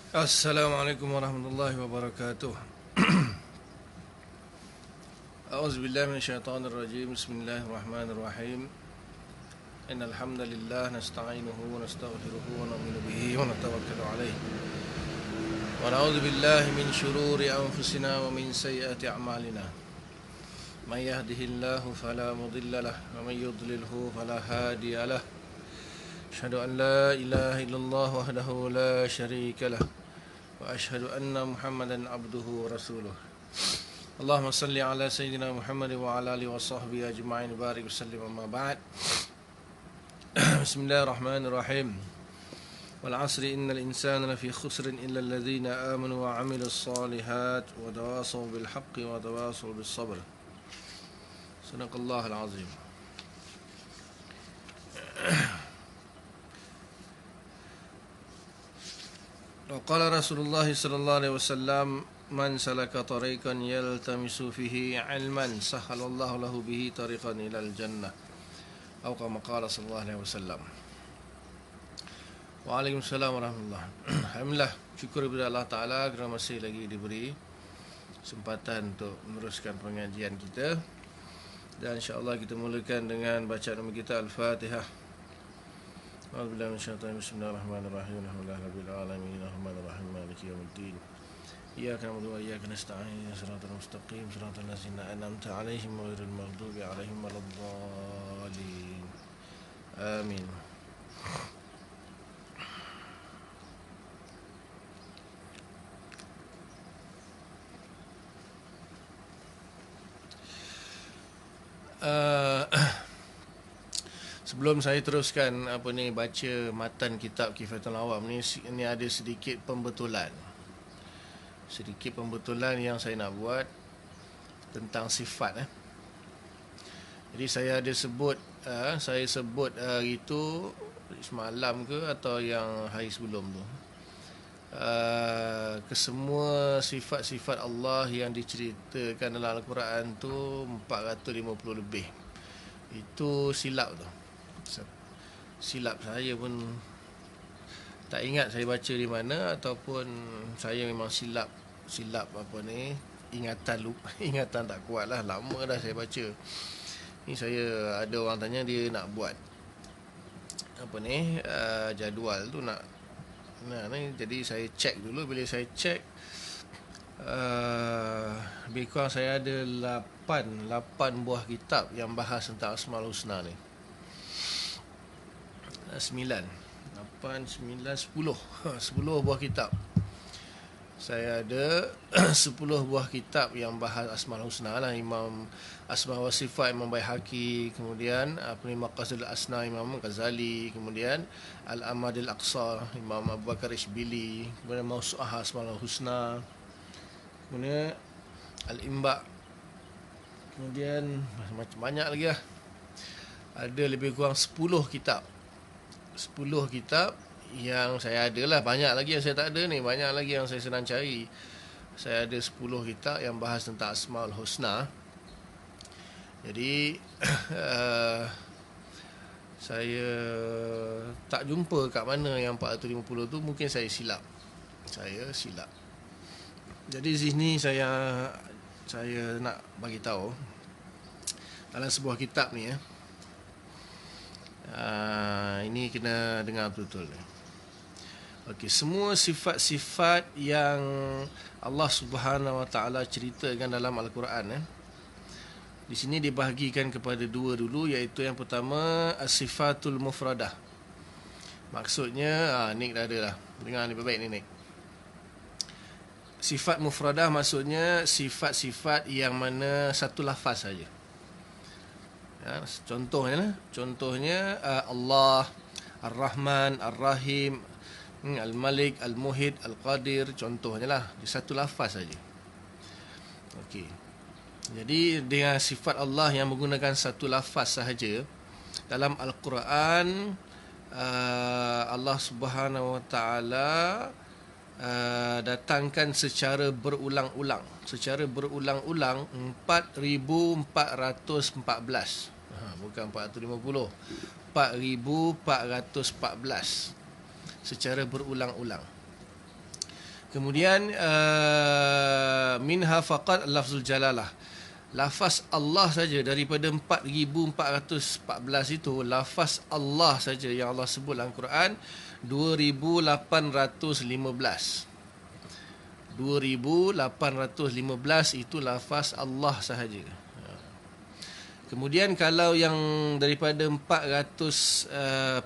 Assalamualaikum warahmatullahi wabarakatuh. A'udzubillahi minasyaitonir rajim. Bismillahirrahmanirrahim. Innal hamdalillah nasta'inuhu wa nastaghfiruhu wa nu'minu bihi wa natawakkalu alayh. Wa na'udzu billahi min shururi anfusina wa min sayyiati a'malina. Man yahdihillahu fala mudilla lahu wa man yudlilhu fala hadiya lahu. Asyhadu an la ilaha illallah wahdahu la syarika lahu wa asyhadu anna Muhammadan abduhu wa rasuluh. Allahumma salli ala sayyidina Muhammad wa ala alihi wa sahbihi ajma'in barik wa sallim amma ba'd. Bismillahirrahmanirrahim. Wal 'asri innal insana lafi khusrin illa alladhina amanu wa 'amilus solihat wa tawasaw bil haqqi wa tawasaw bis sabr. Sadaqallahul 'azim. Qala Rasulullah sallallahu alaihi wasallam, man salaka tariqan yaltamisu fihi ilman sahhalallahu lahu bihi tariqan ilal jannah. Atau kama qala sallallahu alaihi wasallam. Waalaikumsalam warahmatullahi. Alhamdulillah, syukur kepada Allah Taala kerana masih lagi diberi kesempatan untuk meneruskan pengajian kita. Dan insya-Allah kita mulakan dengan bacaan nama kita Al-Fatihah. A'udzubillahi minasyaitonir rajim. Bismillahirrahmanirrahim. Alhamdulillahi rabbil alamin. Arrahmanirrahim. Maliki yaumiddin. Iyyaka na'budu wa iyyaka nasta'in. Shiratal mustaqim. Shiratal ladzina an'amta 'alaihim ghairil maghdubi 'alaihim waladdallin. Amin. Sebelum saya teruskan baca matan kitab Kifayatul Awam ni ada sedikit pembetulan. Sedikit pembetulan yang saya nak buat tentang sifat. Jadi saya ada sebut hari itu semalam ke atau yang hari sebelum tu. Kesemua sifat-sifat Allah yang diceritakan dalam Al-Quran tu 450 lebih. Itu silap tu. Silap saya pun tak ingat saya baca di mana, ataupun saya memang silap ingatan tak kuat lah. Lama dah saya baca ni. Saya ada orang tanya dia nak buat jadual tu nak ni. Jadi saya cek dulu. Bila saya cek, lebih kurang saya ada 8 buah kitab yang bahas tentang Asmaul Husna ni. 10 buah kitab. Saya ada 10 buah kitab yang bahas Asmaul Husna lah. Imam Asma wa Sifat Imam Baihaqi, kemudian Maqasidul Asna Imam Ghazali, kemudian Al-Amadil Aqsa Imam Abu Bakar Ishbili, kemudian Mausu'ah Asmaul Husna, kemudian Al-Imba', kemudian macam banyak lagi lah. Ada lebih kurang 10 kitab yang saya ada lah. Banyak lagi yang saya tak ada ni. Banyak lagi yang saya sedang cari. Saya ada 10 kitab yang bahas tentang Asmaul Husna. Jadi saya tak jumpa kat mana yang 450 tu. Mungkin saya silap. Jadi di sini saya nak bagi tahu dalam sebuah kitab ni ini kena dengar betul-betul. Okey, semua sifat-sifat yang Allah Subhanahu Wa Taala ceritakan dalam Al-Quran di sini dibahagikan kepada dua dulu, iaitu yang pertama as-sifatul mufradah. Maksudnya Nick dah ada lah. Dengar ni baik ni Nick. Sifat mufradah maksudnya sifat-sifat yang mana satu lafaz saja. Contohnya Allah, Ar-Rahman, Ar-Rahim, Al-Malik, Al-Muhid, Al-Qadir. Contohnya lah, di satu lafaz saja. Okey. Jadi dengan sifat Allah yang menggunakan satu lafaz sahaja dalam Al-Quran, Allah Subhanahu Wa Taala datangkan secara berulang-ulang 4,414. Bukan 450, 4,414 secara berulang-ulang. Kemudian minha faqat lafzul jalalah. Lafaz Allah saja daripada 4414 itu, lafaz Allah saja yang Allah sebut dalam Quran 2815. 2815 itu lafaz Allah sahaja. Kemudian kalau yang daripada 4414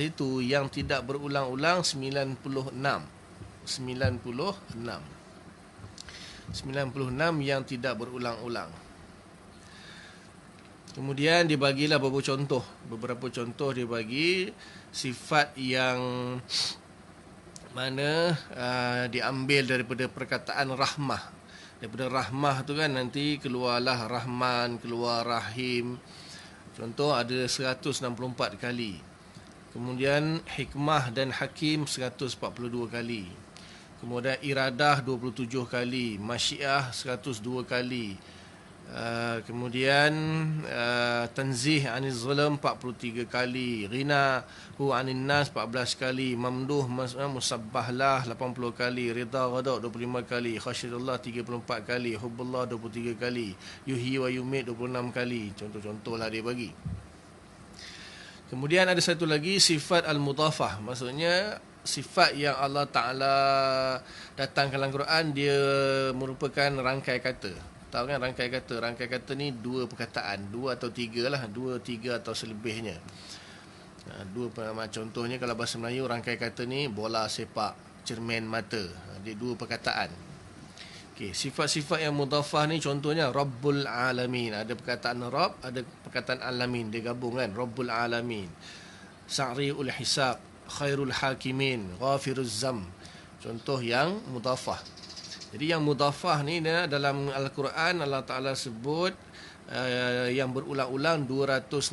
itu yang tidak berulang-ulang 96 yang tidak berulang-ulang. Kemudian dibagilah beberapa contoh dia bagi sifat yang mana diambil daripada perkataan rahmah. Daripada rahmah tu kan nanti keluarlah Rahman, keluar Rahim. Contoh ada 164 kali. Kemudian hikmah dan hakim 142 kali. Kemudian iradah 27 kali, masyiah 102 kali. Kemudian tanzih anil zulm 43 kali, ghina hu anin nas 14 kali, mamduh musabbahlah 80 kali, ridha ghadab 25 kali, khasyatullah 34 kali, hubbullah 23 kali, yuhyi wa yumit 26 kali. Contoh-contohlah dia bagi. Kemudian ada satu lagi sifat al-mudhafah, maksudnya sifat yang Allah Ta'ala datangkan dalam Quran, dia merupakan rangkai kata. Tahu kan rangkai kata? Rangkai kata ni dua perkataan, dua atau tiga lah, dua, tiga atau selebihnya. Contohnya kalau bahasa Melayu, rangkai kata ni bola sepak, cermin mata. Dia dua perkataan. Okay, sifat-sifat yang mudhafah ni contohnya Rabbul Alamin. Ada perkataan Rabb, ada perkataan Alamin. Dia gabung kan, Rabbul Alamin. Sa'ri'ul Hisab, Khairul Hakimin, Ghafiruz Zam. Contoh yang mudhafah. Jadi yang mudhafah ni dalam Al-Quran Allah Ta'ala sebut yang berulang-ulang 216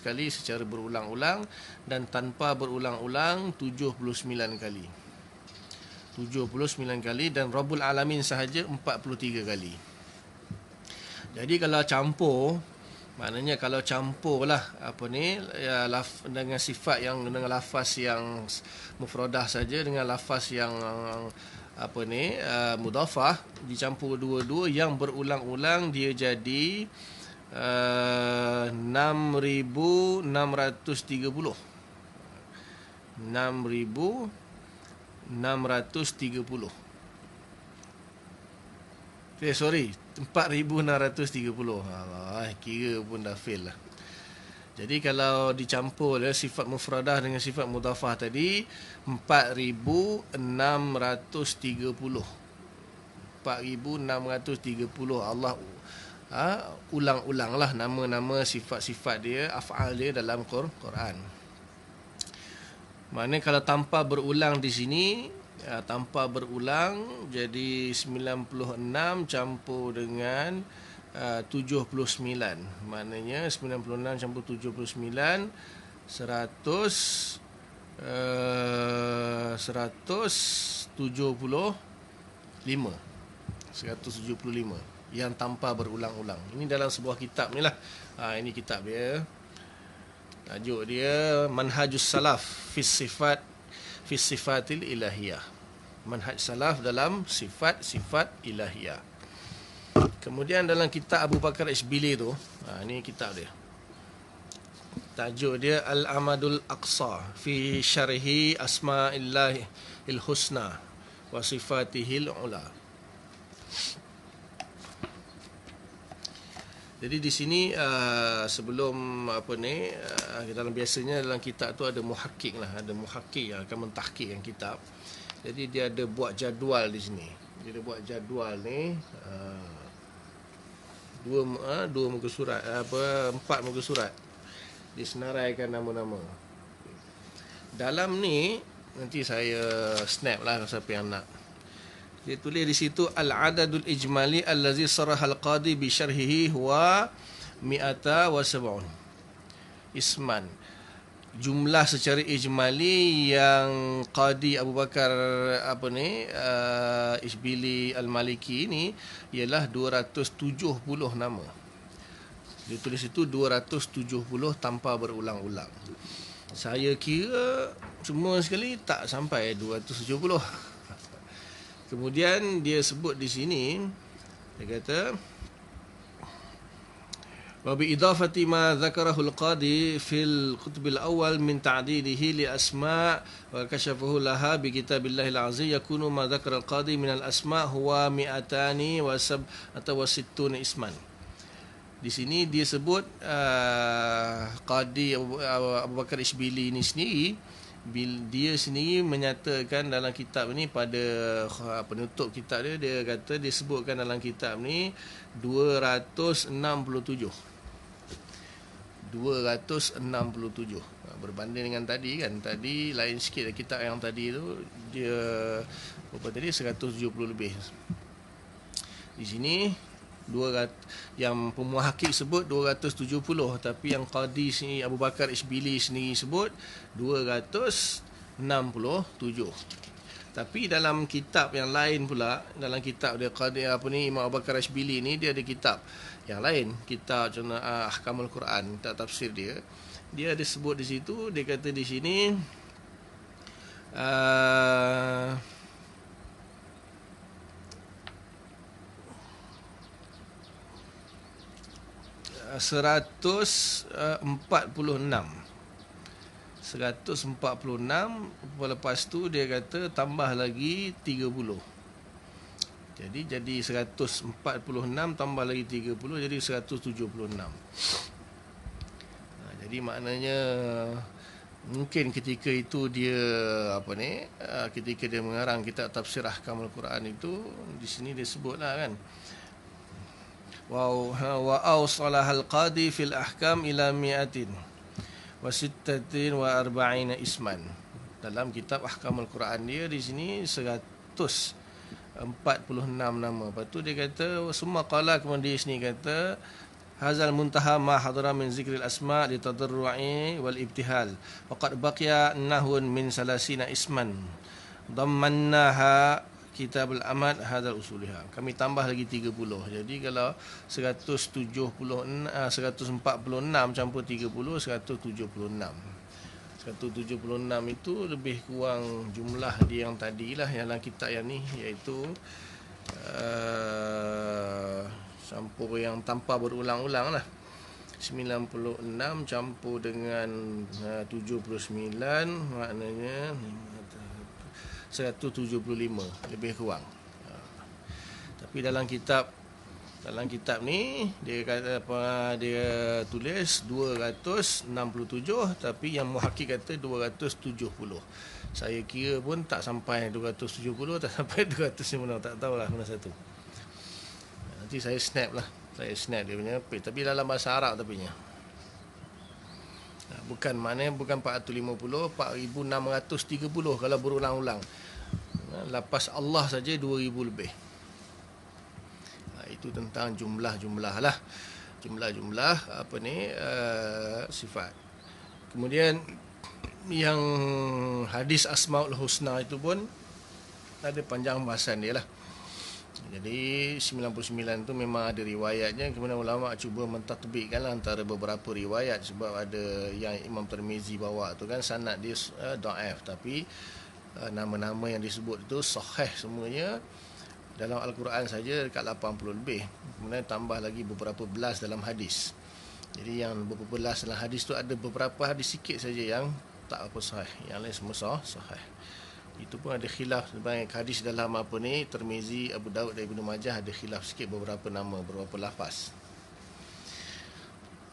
kali secara berulang-ulang, dan tanpa berulang-ulang 79 kali. 79 kali, dan Rabbul Alamin sahaja 43 kali. Jadi kalau campur, maknanya kalau campur lah dengan sifat yang dengan lafaz yang mufradah saja dengan lafaz yang mudhafah, dicampur dua-dua yang berulang-ulang, dia jadi 6630. 6630. Sorry, 4630. Alah, kira pun dah fail lah. Jadi kalau dicampur sifat mufradah dengan sifat mudhafah tadi 4630. 4630 Allah ulang-ulanglah nama-nama sifat-sifat dia, af'al dia dalam Quran. Maknanya kalau tanpa berulang di sini, tanpa berulang, jadi 96 campur dengan 79. Maknanya 96 campur 79 175 yang tanpa berulang-ulang. Ini dalam sebuah kitab ni lah. Ini kitab dia. Tajuk dia Manhajus Salaf fi sifatil ilahiyah. Manhaj salaf dalam sifat-sifat ilahiyah. Kemudian dalam kitab Abu Bakar Ishbili tu, ini kitab dia. Tajuk dia Al-Amadul Aqsa fi syarhi asma'illahil husna wa sifatihil ula. Jadi di sini sebelum dalam biasanya dalam kitab tu ada muhakkik lah, ada muhakkik yang akan mentahqiq yang kitab. Jadi dia ada buat jadual di sini. Dia ada buat jadual ni dua muka surat, 4 muka surat. Disenaraikan nama-nama. Dalam ni nanti saya snap lah siapa yang nak. Dia tulis di situ al-adadul ijmali allazi sarah al-qadi bi syarhihi huwa 170 isman. Jumlah secara ijmali yang Qadi Abu Bakar Ishbili Al-Maliki ni ialah 270 nama. Dia tulis itu 270 tanpa berulang-ulang. Saya kira semua sekali tak sampai 270. Kemudian dia sebut di sini, dia kata wa bi idafati ma dzakarahu al-qadi fil qutb al-awwal min ta'didihi li asma' wa kashafahu laha bi kitabillahi al-azim yakunu ma dzakara al-qadi min al-asma' huwa mi'atani wa atau sittuna isman. Di sini dia sebut Qadi Abu Bakar Ishbili ni sendiri, dia sendiri menyatakan dalam kitab ni pada penutup kitab dia kata dia sebutkan dalam kitab ni 267 berbanding dengan tadi kan, tadi lain sikit kitab yang tadi tu dia berapa tadi 170 lebih. Di sini 200, yang pemuhakik sebut 270, tapi yang Qadi sini Abu Bakar Ishbili sendiri sebut 267. Tapi dalam kitab yang lain pula, dalam kitab dia Qadi Imam Abu Bakar Ishbili ni dia ada kitab yang lain, kitab contoh Ahkamul Quran, kitab tafsir dia ada sebut di situ, dia kata di sini 146. Lepas tu dia kata tambah lagi 30. Jadi 146 tambah lagi 30 jadi 176. Jadi maknanya mungkin ketika itu dia ketika dia mengarang kitab tafsir Ahkamul Quran itu, di sini dia sebutlah kan, wa awsalahal qadi fil ahkam ila mi'atin wa sittatin wa arba'ina isman. Dalam kitab Ahkamul Quran dia di sini 146 nama. Lepas tu dia kata semua qala, kemudian di sini kata hazal muntaha ma hadara min zikril asma' li tadarru'i wal ibtihal wa qad baqiya nahun min salasina isman dammannaha kitabul amad hadzal usuliha. Kami tambah lagi 30. Jadi kalau 146 campur 30 176. 176 itu lebih kurang jumlah dia yang tadilah yang dalam kitab yang ni, iaitu campur yang tanpa berulang-ulang lah. 96 campur dengan 79 maknanya 175 lebih kurang. Tapi dalam kitab ni dia kata dia tulis 267, tapi yang muhakkik kata 270. Saya kira pun tak sampai 270, tak sampai 250, tak tahulah mana satu. Nanti saya snap dia punya page, tapi dalam bahasa Arab tapinya. Bukan 450, 4630 kalau berulang-ulang. Lepas Allah saja 2000 lebih. Itu tentang jumlah-jumlah lah. Jumlah-jumlah sifat. Kemudian yang hadis Asmaul Husna itu pun ada panjang bahasan dia lah. Jadi 99 tu memang ada riwayatnya, kemudian ulama cuba mentatbikkanlah antara beberapa riwayat, sebab ada yang Imam Tirmizi bawa tu kan sanad dia dhaif, tapi nama-nama yang disebut itu sahih semuanya. Dalam Al-Quran saja dekat 80 lebih. Kemudian tambah lagi beberapa belas dalam hadis. Jadi yang beberapa belas dalam hadis tu ada beberapa hadis sikit saja yang tak apa sahih, yang lain semua sahih. Itu pun ada khilaf sebanyak hadis dalam Tirmizi, Abu Daud dan Ibnu Majah ada khilaf sikit beberapa nama, beberapa lafaz.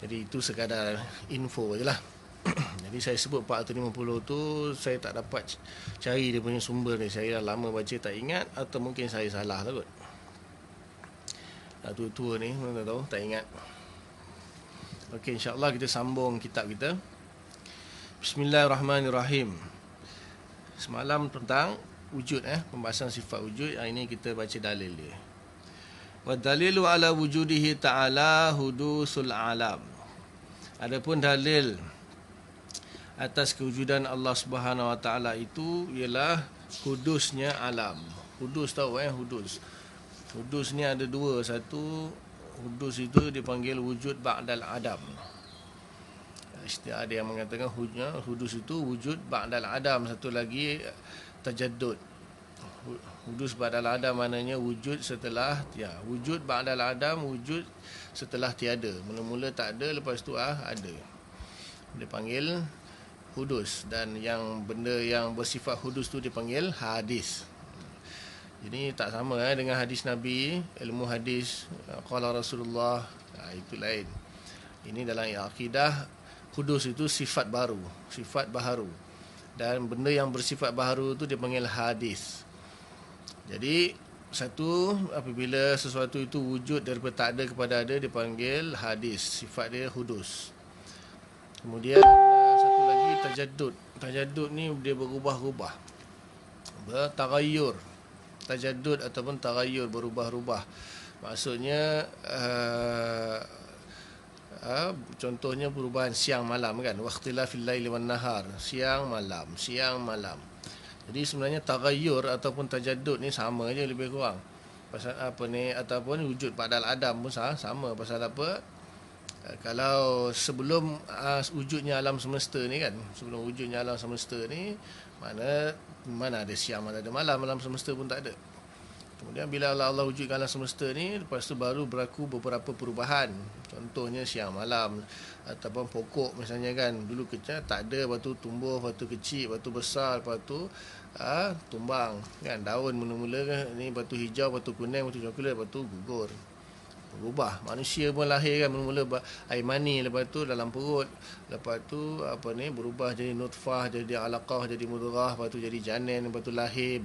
Jadi itu sekadar info je lah. Jadi saya sebut 450 tu saya tak dapat cari dia punya sumber ni. Saya dah lama baca tak ingat, atau mungkin saya salah lah kot. Tua-tua ni mana tahu tak ingat. Okey, insya-Allah kita sambung kitab kita. Bismillahirrahmanirrahim. Semalam tentang wujud, pembahasan sifat wujud. Hari ini kita baca dalil dia. Wa dalilu ala wujudihi ta'ala hudusul alam. Adapun dalil atas kewujudan Allah Subhanahu Wa Taala itu ialah hudusnya alam. Hudus tahu hudus. Hudus ni ada dua. Satu, hudus itu dipanggil wujud ba'dal adam. Istilah ada yang mengatakan hudus itu wujud ba'dal adam, satu lagi tajaddud. Hudus ba'dal adam maknanya wujud setelah wujud ba'dal adam, wujud setelah tiada. Mula-mula tak ada, lepas tu ada. Dipanggil hudus, dan yang benda yang bersifat hudus tu dipanggil hadis. Jadi tak sama dengan hadis Nabi, ilmu hadis qala Rasulullah, itu lain. Ini dalam akidah, hudus itu sifat baru, sifat baharu. Dan benda yang bersifat baharu itu dipanggil hadis. Jadi satu, apabila sesuatu itu wujud daripada tak ada kepada ada, dipanggil hadis, sifat dia hudus. Kemudian satu lagi tajaddud. Tajaddud ni dia berubah-ubah, bertaghayyur. Tajaddud ataupun taghayyur, berubah-ubah. Maksudnya contohnya perubahan siang malam kan, waqtilafil laili wan nahar, siang malam, siang malam. Jadi sebenarnya taghayyur ataupun tajaddud ni sama je lebih kurang. Pasal ataupun wujud ba'dal adam pun sama. Pasal apa? Kalau sebelum wujudnya alam semesta ni kan, sebelum wujudnya alam semesta ni, mana ada siang, mana ada malam, alam semesta pun tak ada. Kemudian bila Allah wujudkan alam semesta ni, lepas tu baru berlaku beberapa perubahan. Contohnya siang malam, ataupun pokok misalnya kan, dulu kecil tak ada, lepas tu tumbuh, lepas tu kecil, lepas tu besar, lepas tu tumbang kan, daun mula-mula kan, ni lepas tu hijau, lepas tu kuning, lepas tu coklat, lepas tu gugur, berubah. Manusia pun lahir kan, mula-mula air mani, lepas tu dalam perut, lepas tu berubah jadi nutfah, jadi alaqah, jadi mudghah, lepas tu jadi janin, lepas tu lahir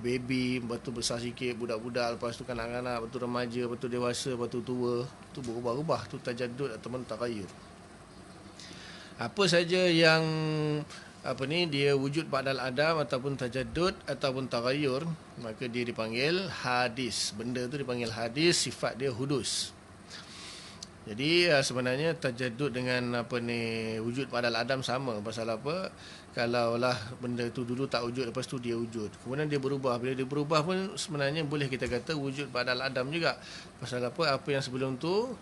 baby, lepas tu besar sikit budak-budak, lepas tu kanak-kanak, lepas tu remaja, lepas tu dewasa, lepas tu tua. Tu berubah-ubah, tu tajaddud ataupun taghayyur. Apa saja yang dia wujud ba'dal adam ataupun tajaddud ataupun taghayyur, maka dia dipanggil hadis. Benda tu dipanggil hadis, sifat dia hudus. Jadi sebenarnya tajaddud dengan wujud ba'dal adam sama. Pasal apa? Kalaulah benda tu dulu tak wujud, lepas tu dia wujud, kemudian dia berubah. Bila dia berubah pun sebenarnya boleh kita kata wujud ba'dal adam juga. Pasal apa? Apa yang sebelum tu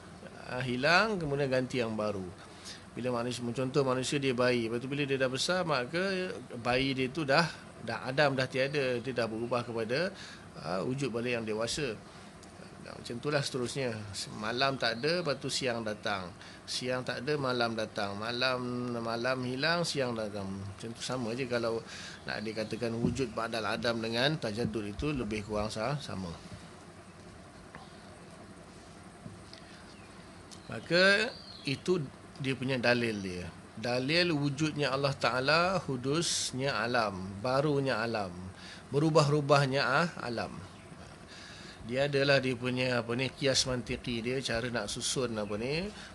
hilang, kemudian ganti yang baru. Bila contoh manusia dia bayi, lepas tu bila dia dah besar, maka bayi dia tu dah adam, dah tiada, dia dah berubah kepada wujud balik yang dewasa. Macam itulah seterusnya. Malam tak ada, lepas tu siang datang. Siang tak ada, malam datang. Malam hilang, siang datang. Macam tu sama je kalau nak dikatakan wujud ba'dal adam dengan tajaddud, itu lebih kurang sama. Maka itu dia punya dalil dia. Dalil wujudnya Allah Ta'ala, hudusnya alam, barunya alam, berubah-ubahnya alam. Dia adalah dia punya kias mantiki dia, cara nak susun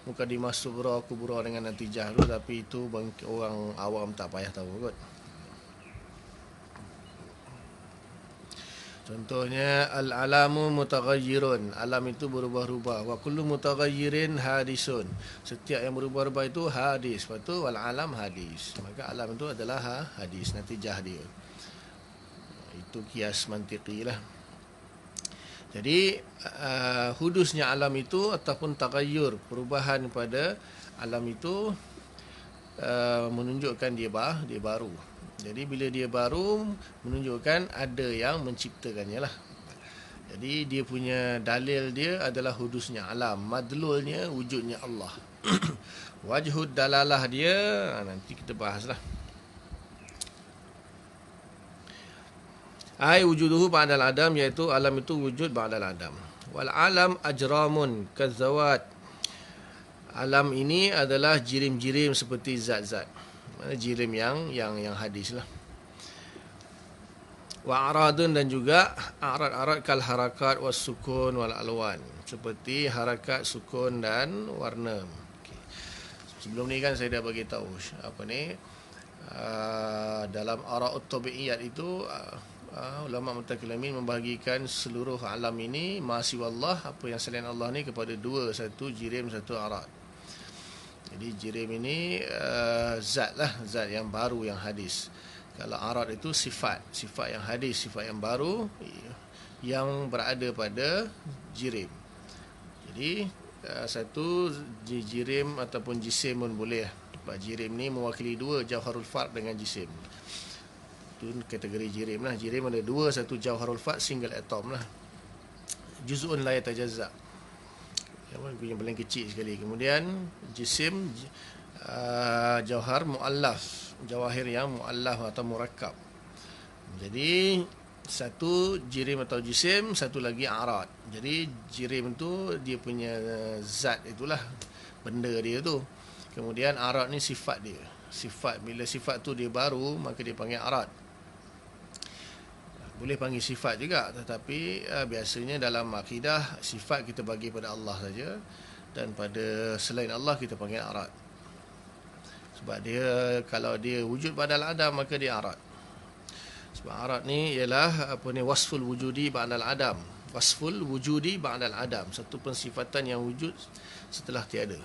mukadimah sughra kubra dengan natijah tu, tapi itu orang awam tak payah tahu kot. Contohnya al-alamu mutaghayyirun, alam itu berubah-ubah. Wa kullu mutaghayyirin hadisun, setiap yang berubah-ubah itu hadis. Lepas tu wal alam hadis, maka alam itu adalah hadis, natijah dia. Itu kias mantiki lah. Jadi hudusnya alam itu ataupun taghayyur, perubahan pada alam itu menunjukkan dia baru. Jadi bila dia baru, menunjukkan ada yang menciptakannya lah. Jadi dia punya dalil dia adalah hudusnya alam, madlulnya wujudnya Allah. Wajhud dalalah dia nanti kita bahaslah. Ai wujuduhu ba'dal adam, iaitu alam itu wujud ba'dal adam. Wal alam ajramun kazawat, alam ini adalah jirim-jirim seperti zat-zat. Mana jirim yang hadis lah. Wa aradun, dan juga arad-arad kal harakat was sukun wal alwan, seperti harakat, sukun dan warna. Okay. Sebelum ni kan saya dah bagi tahu dalam ara'ut tabi'iyat itu ulama mutakallimin membahagikan seluruh alam ini masiwallah, apa yang selain Allah ni, kepada dua, satu jirim, satu arad. Jadi jirim ini zat lah, zat yang baru, yang hadis. Kalau arad itu sifat yang hadis, sifat yang baru yang berada pada jirim. Jadi satu jirim ataupun jisim pun boleh. Sebab jirim ni mewakili dua, jauharul fard dengan jisim. Itu kategori jirim lah. Jirim ada dua, satu jauharul fard, single atom lah. Juz'un la yatajazza, yang paling kecil sekali. Kemudian jisim, jauhar muallaf, jawahir yang muallaf atau murakkab. Jadi satu jirim atau jisim, satu lagi arad. Jadi jirim tu dia punya zat, itulah benda dia tu. Kemudian arad ni sifat dia. Sifat, bila sifat tu dia baru, maka dia panggil arad. Boleh panggil sifat juga, tetapi biasanya dalam akidah sifat kita bagi pada Allah saja, dan pada selain Allah kita panggil arad. Sebab dia, kalau dia wujud pada al-adam, maka dia arad. Sebab arad ni ialah wasful wujudi ba'dal adam. Wasful wujudi ba'dal adam, satu pensifatan yang wujud setelah tiada.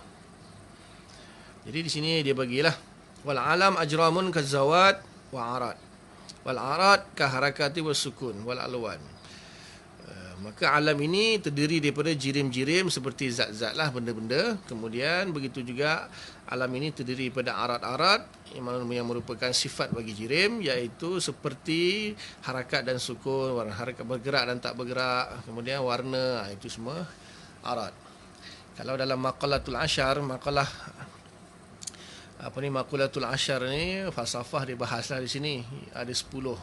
Jadi di sini dia bagilah wal alam ajramun kazawat wa arad. Wal arad ka harakati was sukun wal alwan. Maka alam ini terdiri daripada jirim-jirim seperti zat-zat lah, benda-benda. Kemudian begitu juga alam ini terdiri daripada arad-arad yang merupakan sifat bagi jirim, iaitu seperti harakat dan sukun, warna harakat bergerak dan tak bergerak, kemudian warna, itu semua arad. Kalau dalam maqalatul asyar, maqalatul asyar ni falsafah dia bahaslah di sini. Ada 10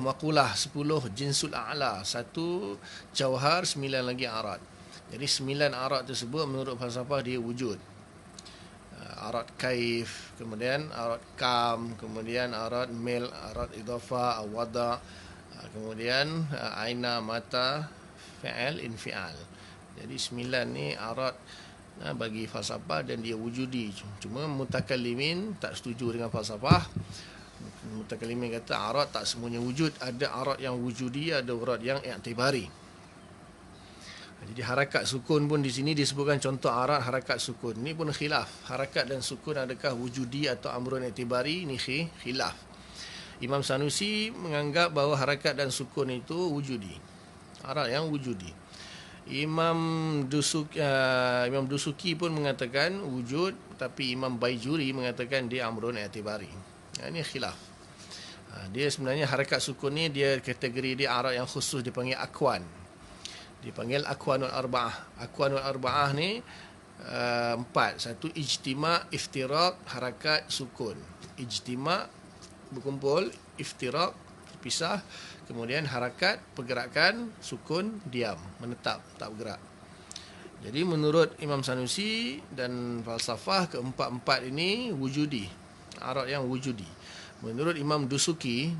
makulah, 10 jinsul a'la, 1 jauhar, 9 lagi arad. Jadi 9 arad tersebut menurut falsafah dia wujud. Arad kaif, kemudian arad kam, kemudian arad mil, arad idhafah, wada', kemudian aina, mata, fi'al, infial. Jadi 9 ni arad bagi falsafah dan dia wujudi. Cuma mutakallimin tak setuju dengan falsafah. Mutakallimin kata arad tak semuanya wujud, ada arad yang wujudi, ada arad yang i'tibari. Jadi harakat sukun pun di sini disebutkan contoh arad harakat sukun. Ini pun khilaf. Harakat dan sukun adakah wujudi atau amrun i'tibari? Ini khilaf. Imam Sanusi menganggap bahawa harakat dan sukun itu wujudi, arad yang wujudi. Imam Dusuki pun mengatakan wujud, tapi Imam Baijuri mengatakan dia amrun i'tibari. Ini khilaf. Dia sebenarnya harakat sukun ni dia kategori dia arad yang khusus, dipanggil akwan. Dipanggil akwanul arba'ah. Akwanul arba'ah ni 4. Satu ijtima', iftiraq, harakat, sukun. Ijtima' berkumpul, iftiraq pisah, kemudian harakat pergerakan, sukun diam, menetap, tak bergerak. Jadi menurut Imam Sanusi dan falsafah, keempat-empat ini wujudi, arad yang wujudi. Menurut Imam Dusuki,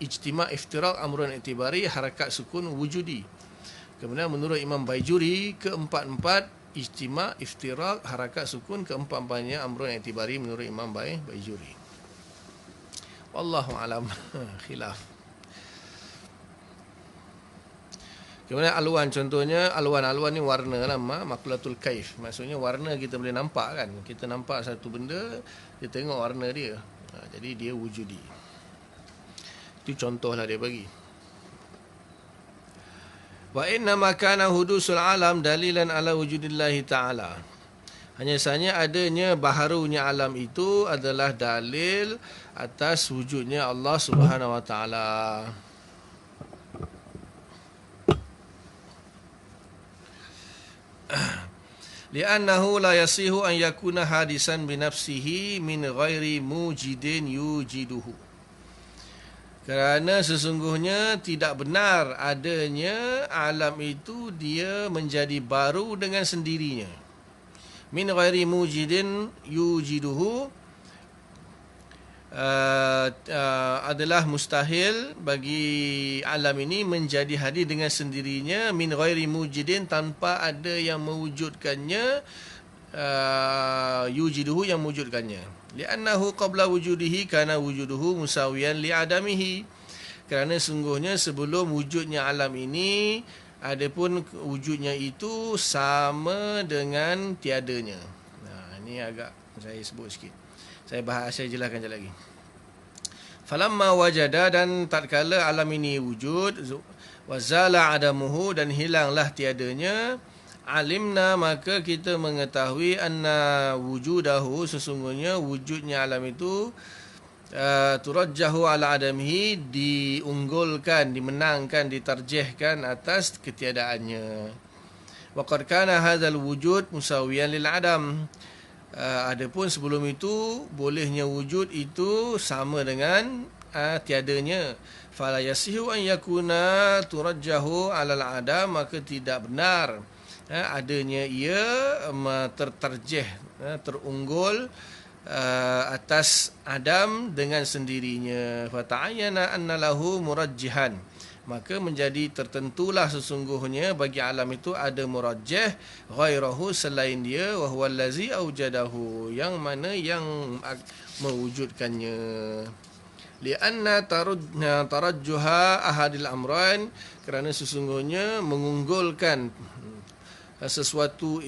ijtima', iftiraq, amrun i'tibari, harakat, sukun wujudi. Kemudian menurut Imam Baijuri, keempat-empat ijtima', iftiraq, harakat, sukun, keempat-empatnya amrun i'tibari menurut Imam Baijuri. Wallahu alam. Khilaf. Kemudian alwan, contohnya alwan ni warna lah, makulatul kaif. Maksudnya warna kita boleh nampak kan. Kita nampak satu benda, kita tengok warna dia. Jadi dia wujudi. Itu contohlah dia bagi. Wa inna ma kana hudusul alam dalilan ala wujudillahi ta'ala. Hanya sahaja adanya baharunya alam itu adalah dalil atas wujudnya Allah Subhanahu wa taala. Li'annahu la yasihu an yakuna hadisan bi nafsihi min ghairi mujidin yujiduhu. Kerana sesungguhnya tidak benar adanya alam itu dia menjadi baru dengan sendirinya. Min ghairi mujidin yujiduhu adalah mustahil bagi alam ini menjadi hadir dengan sendirinya, min ghairi mujidin, tanpa ada yang mewujudkannya, yujiduhu, yang mewujudkannya. Li'annahu qabla wujudihi kana wujuduhu musawiyan li'adamihi. Kerana sungguhnya sebelum wujudnya alam ini, adapun wujudnya itu sama dengan tiadanya. Ini agak saya sebut sikit. Saya jelaskan sekali lagi. Falamma wajada, dan tatkala alam ini wujud, wazala adamuhu, dan hilanglah tiadanya, alimna, maka kita mengetahui anna wujudahu, sesungguhnya wujudnya alam itu turajjahu ala adamihi, diunggulkan, dimenangkan, ditarjihkan atas ketiadaannya. Wa qad kana hadzal wujud musawiyan lil adam. Adapun sebelum itu bolehnya wujud itu sama dengan tiadanya. Fala yasihu an yakuna turajjahu ala al adam, maka tidak benar adanya ia tertarjih, terunggul atas Adam dengan sendirinya. Fata'ayyana anna lahu murajjihan, maka menjadi tertentulah sesungguhnya bagi alam itu ada murajjih ghairahu, selain dia, wa huwa allazi aujadahu, yang mana yang mewujudkannya. Lianna tarajjuha ahadil amrain, kerana sesungguhnya mengunggulkan sesuatu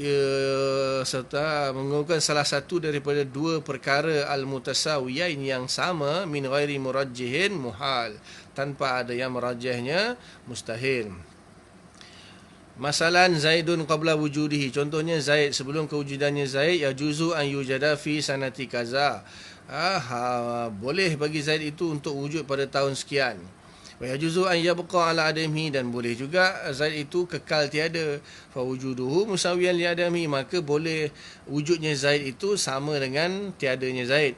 serta mengunggulkan salah satu daripada dua perkara al-mutasawiyain yang sama, min ghairi murajjihin muhal, tanpa ada yang merajihnya mustahil. Masalan Zaidun qabla wujudihi, contohnya Zaid sebelum kewujudannya Zaid, yajuzu an yujada fi sanati kaza, boleh bagi Zaid itu untuk wujud pada tahun sekian. Wa yajuzu an yabqa ala adamihi, dan boleh juga Zaid itu kekal tiada. Fa wujuduhu musawiyan li adamihi, maka boleh wujudnya Zaid itu sama dengan tiadanya Zaid.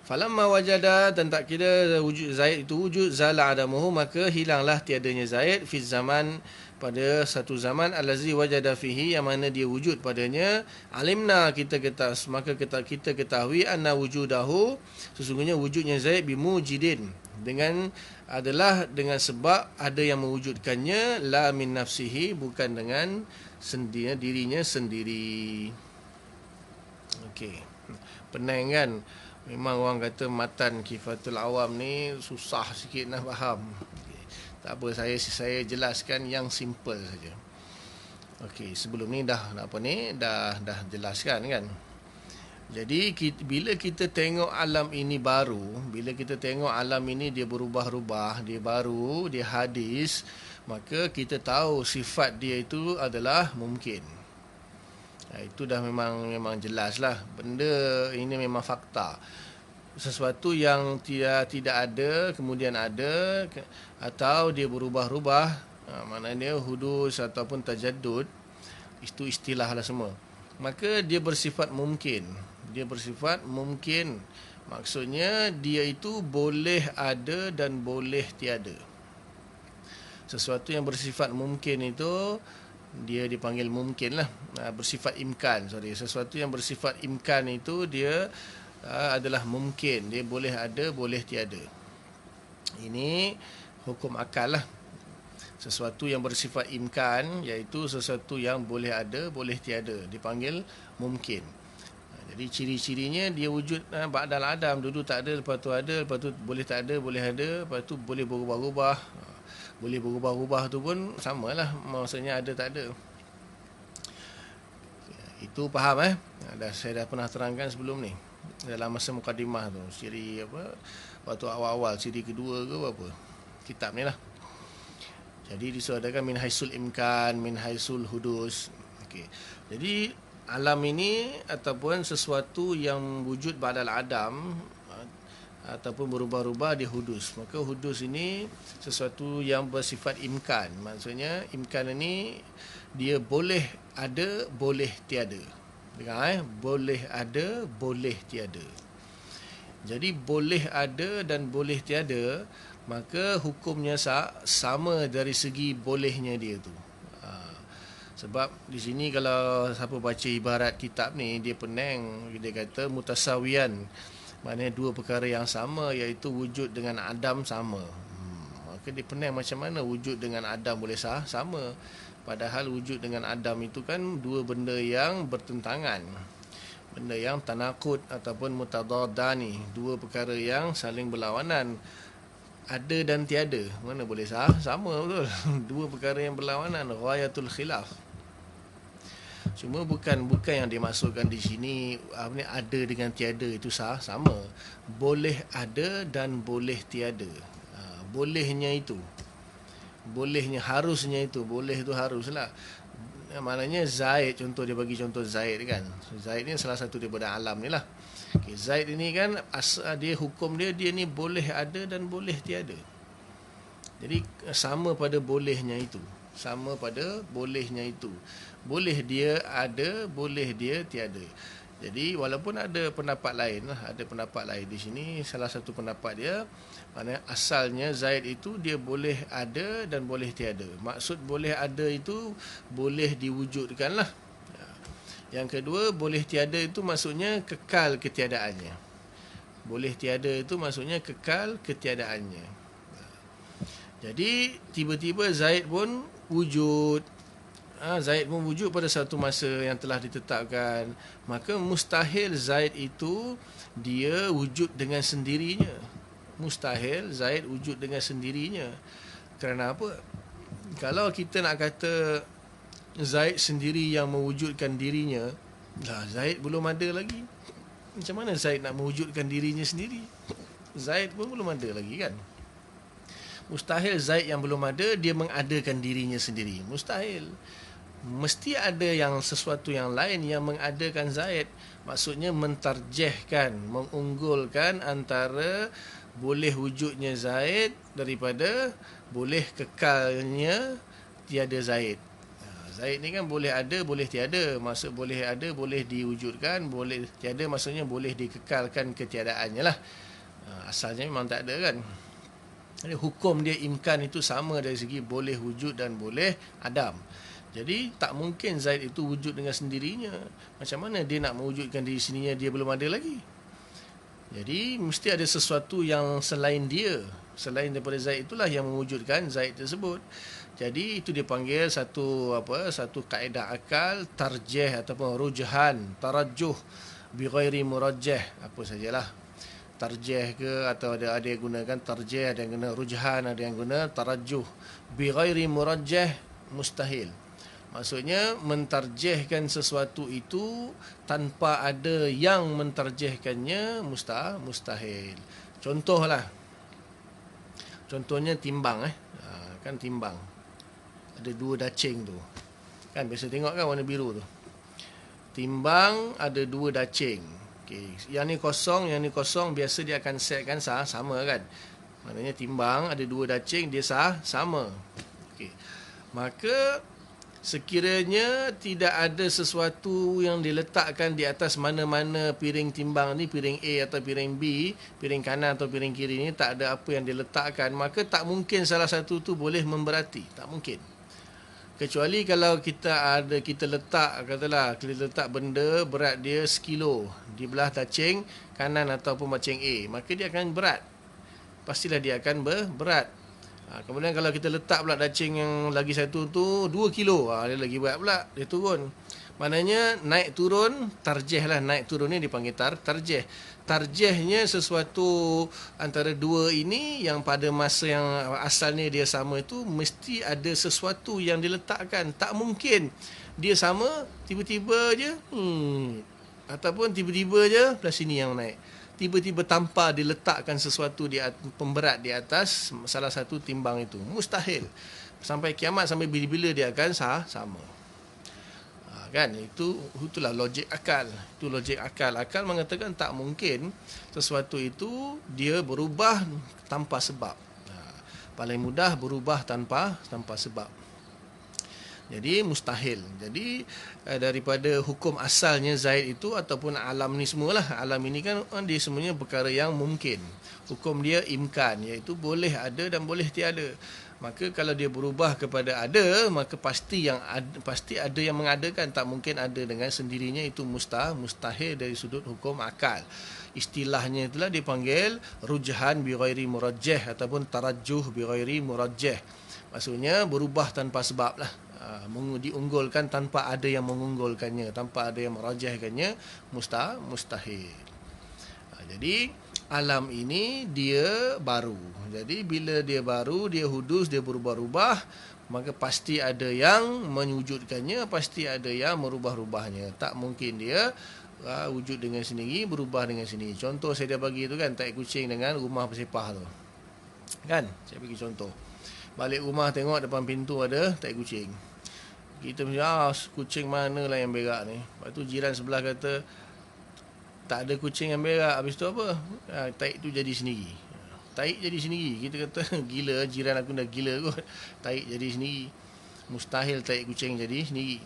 Falamma wajada, dan tak kira wujud Zaid itu wujud, zala adamuhu, maka hilanglah tiadanya Zaid, fi zaman, pada satu zaman, allazi wajada fihi, yang mana dia wujud padanya. Alimna, maka kita ketahui, anna wujudahu, sesungguhnya wujudnya Zaid, bimujidin, dengan sebab ada yang mewujudkannya, la min nafsihi, bukan dengan dirinya sendiri. Okey, pening kan? Memang orang kata matan Kifatul Awam ni susah sikit nak faham. Tak apa, saya jelaskan yang simple saja. Okey, sebelum ni dah jelaskan kan. Jadi bila kita tengok alam ini baru, bila kita tengok alam ini dia berubah-ubah, dia baru, dia hadis, maka kita tahu sifat dia itu adalah mungkin. Itu dah memang jelaslah. Benda ini memang fakta. Sesuatu yang tidak ada kemudian ada, atau dia berubah-ubah, maknanya hudus ataupun tajaddud, itu istilahlah semua. Maka dia bersifat mungkin. Maksudnya dia itu boleh ada dan boleh tiada. Sesuatu yang bersifat mungkin itu dia dipanggil mungkin lah. Bersifat imkan, sesuatu yang bersifat imkan itu dia adalah mungkin. Dia boleh ada, boleh tiada. Ini hukum akal lah. Sesuatu yang bersifat imkan, iaitu sesuatu yang boleh ada, boleh tiada, dipanggil mungkin. Jadi ciri-cirinya dia wujud ba'dal adam, dulu tak ada, lepas tu ada, lepas tu boleh tak ada, boleh ada, lepas tu boleh berubah-ubah. Boleh berubah-ubah tu pun samalah, maksudnya ada tak ada. Itu faham saya dah pernah terangkan sebelum ni dalam masa mukadimah tu, siri apa, waktu awal-awal, siri kedua ke apa kitab ni lah. Jadi disebutkan min haisul imkan, min haisul hudus. Okey. Jadi alam ini ataupun sesuatu yang wujud ba'dal adam ataupun berubah-ubah dia hudus. Maka hudus ini sesuatu yang bersifat imkan. Maksudnya imkan ini dia boleh ada, boleh tiada. Dengar boleh ada, boleh tiada. Jadi boleh ada dan boleh tiada, maka hukumnya sama dari segi bolehnya dia tu. Sebab di sini kalau siapa baca ibarat kitab ni, dia pening, dia kata mutasawiyan, maknanya dua perkara yang sama, iaitu wujud dengan Adam sama. Maka dia pening, macam mana wujud dengan Adam boleh sama, padahal wujud dengan Adam itu kan dua benda yang bertentangan, benda yang tanakut ataupun mutadadani, dua perkara yang saling berlawanan. Ada dan tiada, mana boleh sama, betul? Dua perkara yang berlawanan, ghayatul khilaf. Cuma bukan yang dimaksudkan di sini ada dengan tiada itu sama. Boleh ada dan boleh tiada. Bolehnya itu, bolehnya, harusnya itu, boleh itu haruslah. maknanya Zaid, contoh dia bagi contoh Zaid kan. So, Zaid ni salah satu daripada alam ni lah. Okay, Zaid ini kan dia hukum dia ni boleh ada dan boleh tiada. Jadi sama pada bolehnya itu. Sama pada bolehnya itu. Boleh dia ada, boleh dia tiada. Jadi walaupun ada pendapat lain lah, ada pendapat lain di sini, salah satu pendapat dia maknanya asalnya Zaid itu dia boleh ada dan boleh tiada. Maksud boleh ada itu boleh diwujudkan lah. Yang kedua, boleh tiada itu maksudnya kekal ketiadaannya. Boleh tiada itu maksudnya kekal ketiadaannya. Jadi tiba-tiba Zaid pun wujud. Zaid pun wujud pada satu masa yang telah ditetapkan. Maka mustahil Zaid itu dia wujud dengan sendirinya. Mustahil Zaid wujud dengan sendirinya. Kerana apa? Kalau kita nak kata Zaid sendiri yang mewujudkan dirinya, lah Zaid belum ada lagi. Macam mana Zaid nak mewujudkan dirinya sendiri? Zaid pun belum ada lagi kan? Mustahil Zaid yang belum ada dia mengadakan dirinya sendiri. Mustahil. Mesti ada yang sesuatu yang lain yang mengadakan Zaid. Maksudnya mentarjihkan, mengunggulkan antara boleh wujudnya Zaid daripada boleh kekalnya tiada Zaid. Zaid ni kan boleh ada, boleh tiada. Maksud boleh ada, boleh diwujudkan. Boleh tiada maksudnya boleh dikekalkan ketiadaannya lah. Asalnya memang tak ada kan. Jadi hukum dia imkan itu sama dari segi boleh wujud dan boleh adam. Jadi tak mungkin Zaid itu wujud dengan sendirinya. Macam mana dia nak mewujudkan diri sendirinya, dia belum ada lagi. Jadi mesti ada sesuatu yang selain dia. Selain daripada Zaid itulah yang mewujudkan Zaid tersebut. Jadi itu dipanggil satu kaedah akal tarjih ataupun rujhan, tarajjuh bi ghairi murajjah, apa sajalah. Tarjih ke atau ada yang gunakan tarjih, ada yang guna rujhan, ada yang guna tarajjuh. Bi ghairi murajjah mustahil. Maksudnya mentarjihkan sesuatu itu tanpa ada yang mentarjihkannya mustahil. Contohlah. Contohnya timbang kan timbang. Ada dua dacing tu. Kan biasa tengok kan warna biru tu. Timbang ada dua dacing. Okey, yang ni kosong, biasa dia akan setkan sama kan. Maknanya timbang ada dua dacing, dia sama. Okey. Maka sekiranya tidak ada sesuatu yang diletakkan di atas mana-mana piring timbang ni, piring A atau piring B, piring kanan atau piring kiri ni, tak ada apa yang diletakkan, maka tak mungkin salah satu tu boleh memberati. Tak mungkin. Kecuali kalau kita letak, katalah kita letak benda berat dia 1 kilo di belah dacing kanan ataupun dacing A, maka dia akan berat. Pastilah dia akan berat. Kemudian kalau kita letak pula dacing yang lagi satu tu 2 kilo, dia lagi berat pula, dia turun. Maknanya naik turun, tarjih lah, naik turun ni dipanggil tarjih. Tarjihnya sesuatu antara dua ini yang pada masa yang asalnya dia sama itu, mesti ada sesuatu yang diletakkan. Tak mungkin dia sama, tiba-tiba je, ataupun tiba-tiba je, belah sini yang naik. Tiba-tiba tanpa diletakkan sesuatu di pemberat di atas salah satu timbang itu. Mustahil. Sampai kiamat, sampai bila-bila dia akan sama. Kan? Itulah logik akal. Itu logik akal. Akal mengatakan tak mungkin sesuatu itu dia berubah tanpa sebab. Paling mudah berubah tanpa sebab. Jadi mustahil. Jadi daripada hukum asalnya Zaid itu ataupun alam ni semualah. Alam ini kan dia semuanya perkara yang mungkin. Hukum dia imkan, iaitu boleh ada dan boleh tiada. Maka kalau dia berubah kepada ada, maka pasti ada yang mengadakan. Tak mungkin ada dengan sendirinya, itu mustahil dari sudut hukum akal. Istilahnya itulah dipanggil rujhan bi ghairi murajjah ataupun tarajjuh bi ghairi murajjah. Maksudnya berubah tanpa sebab lah. Diunggulkan tanpa ada yang mengunggulkannya, tanpa ada yang merajahkannya, mustahil. Jadi alam ini dia baru. Jadi bila dia baru, dia hudus, dia berubah-ubah, maka pasti ada yang menyujudkannya, pasti ada yang merubah-rubahnya. Tak mungkin dia wujud dengan sendiri, berubah dengan sendiri. Contoh saya dah bagi tu kan, tai kucing dengan rumah bersepah tu. Kan? Saya bagi contoh. Balik rumah tengok depan pintu ada tai kucing. Kita mesti kucing mana lah yang berak ni. Lepas tu jiran sebelah kata tak ada kucing yang berak. Habis tu apa? Taik tu jadi sendiri. Taik jadi sendiri. Kita kata gila, jiran aku dah gila kot. Taik jadi sendiri. Mustahil taik kucing jadi sendiri.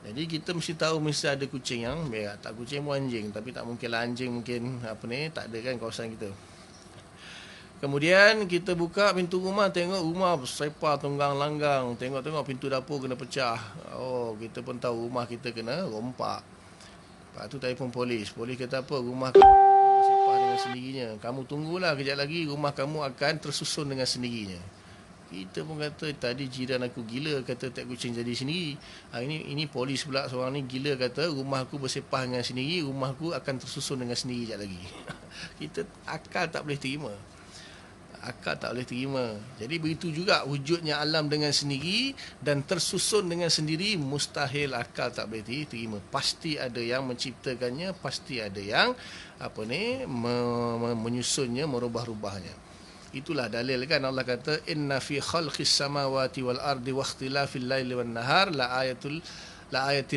Jadi kita mesti tahu mesti ada kucing yang berak. Tak kucing pun anjing. Tapi tak mungkin lah anjing mungkin tak ada kan kawasan kita. Kemudian kita buka pintu rumah, tengok rumah bersepah tunggang langgang. Tengok-tengok pintu dapur kena pecah. Oh, kita pun tahu rumah kita kena rompak. Lepas tu telefon polis. Polis kata apa? Rumah kamu bersepah dengan sendirinya. Kamu tunggulah kejap lagi rumah kamu akan tersusun dengan sendirinya. Kita pun kata tadi jiran aku gila kata tak kucing jadi sendiri. Ini polis pula seorang ni gila kata rumah aku bersepah dengan sendiri, rumah aku akan tersusun dengan sendiri kejap lagi. Kita akal tak boleh terima. Akal tak boleh terima. Jadi begitu juga wujudnya alam dengan sendiri dan tersusun dengan sendiri, mustahil akal tak boleh terima. Pasti ada yang menciptakannya, pasti ada yang menyusunnya, merubah-rubahnya. Itulah dalil kan Allah kata inna fi khalqis samawati wal ardi wa ikhtilafil laili wan nahar la ayatil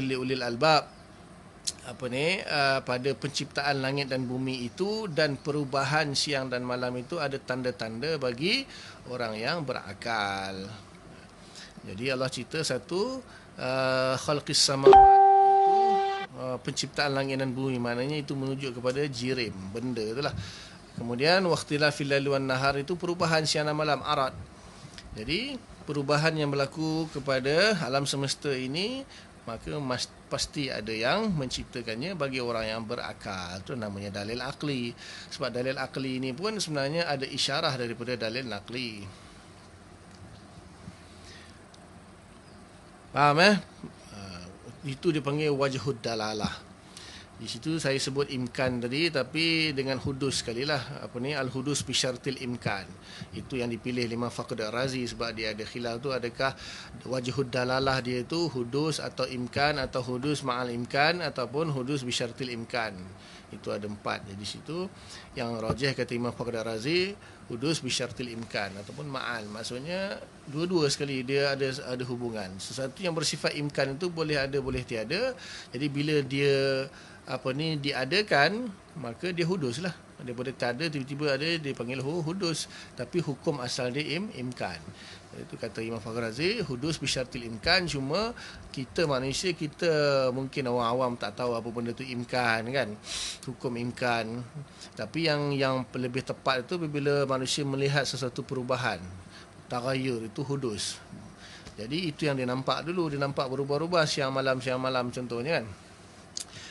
liulil albab. Pada penciptaan langit dan bumi itu dan perubahan siang dan malam itu ada tanda-tanda bagi orang yang berakal. Jadi Allah cerita satu khalqis samawati itu penciptaan langit dan bumi, maknanya itu menunjuk kepada jirim, benda itulah. Kemudian waqtilafil laili wan nahar itu perubahan siang dan malam, arad. Jadi perubahan yang berlaku kepada alam semesta ini, maka pasti ada yang menciptakannya bagi orang yang berakal. Itu namanya dalil akli. Sebab dalil akli ini pun sebenarnya ada isyarah daripada dalil nakli. Faham Itu dipanggil wajhud dalalah. Di situ saya sebut imkan tadi, tapi dengan hudus sekalilah. Al-hudus bisyartil imkan. Itu yang dipilih Imam Fakhr Ar-Razi sebab dia ada khilaf tu, adakah wajhud dalalah dia itu hudus atau imkan atau hudus ma'al imkan ataupun hudus bisyartil imkan. Itu ada 4. Jadi situ yang rajih kata Imam Fakhr Ar-Razi hudus bisyartil imkan ataupun ma'al. Maksudnya dua-dua sekali dia ada hubungan. Sesuatu yang bersifat imkan itu boleh ada boleh tiada. Jadi bila dia diadakan, maka dia hudus lah. Daripada tak ada tiba-tiba ada, dia panggil hudus. Tapi hukum asal dia imkan. Itu kata Imam Fakhr Razi, hudus bisyartil imkan. Cuma kita manusia, kita mungkin orang awam tak tahu apa benda tu imkan kan, hukum imkan. Tapi yang lebih tepat itu bila manusia melihat sesuatu perubahan, tagayyur, itu hudus. Jadi itu yang dia nampak dulu, dia nampak berubah-ubah siang malam contohnya kan.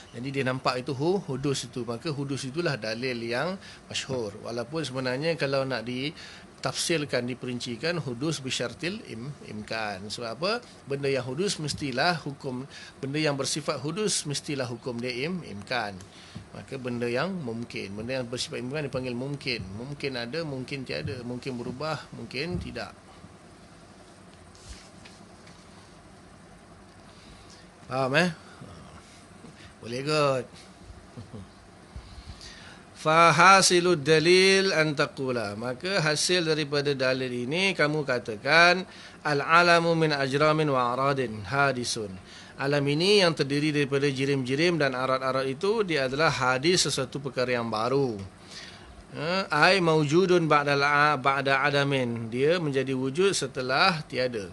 Jadi dia nampak itu hudus itu. Maka hudus itulah dalil yang masyhur. Walaupun sebenarnya kalau nak ditafsirkan, diperincikan, hudus bisyartil imkan. Sebab apa? Benda yang hudus mestilah hukum, benda yang bersifat hudus mestilah hukum dia imkan. Maka benda yang mungkin, benda yang bersifat imkan dipanggil mungkin. Mungkin ada, mungkin tiada, mungkin berubah, mungkin tidak. Faham Boleh kot. Fahasilud dalil antaqula. Maka hasil daripada dalil ini kamu katakan al-alamu min ajramin wa aradin hadisun. Alam ini yang terdiri daripada jirim-jirim dan arat-arat itu, dia adalah hadis, sesuatu perkara yang baru. Ai maujudun ba'da adamin. Dia menjadi wujud setelah tiada.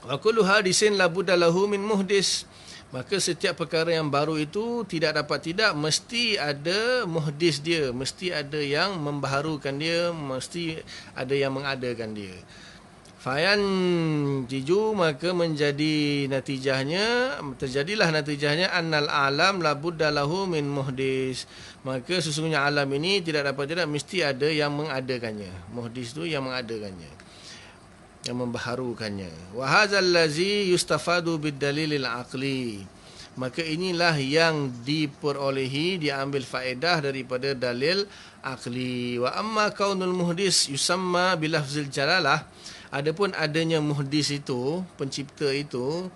Wa kullu hadisin la budda lahu min muhdis. Maka setiap perkara yang baru itu tidak dapat tidak mesti ada muhdis dia, mesti ada yang membaharukan dia, mesti ada yang mengadakan dia. Fayan jiju, maka terjadilah natijahnya annal alam la budda lahu min muhdis. Maka sesungguhnya alam ini tidak dapat tidak mesti ada yang mengadakannya. Muhdis itu yang mengadakannya, yang membaharukannya. Wa hadzal ladzi yustafadu bid-dalilil aqli. Maka inilah yang diperolehi, diambil faedah daripada dalil akli. Wa amma kaunul muhdis yusamma bilafzil jalalah. Adapun adanya muhdis itu, pencipta itu,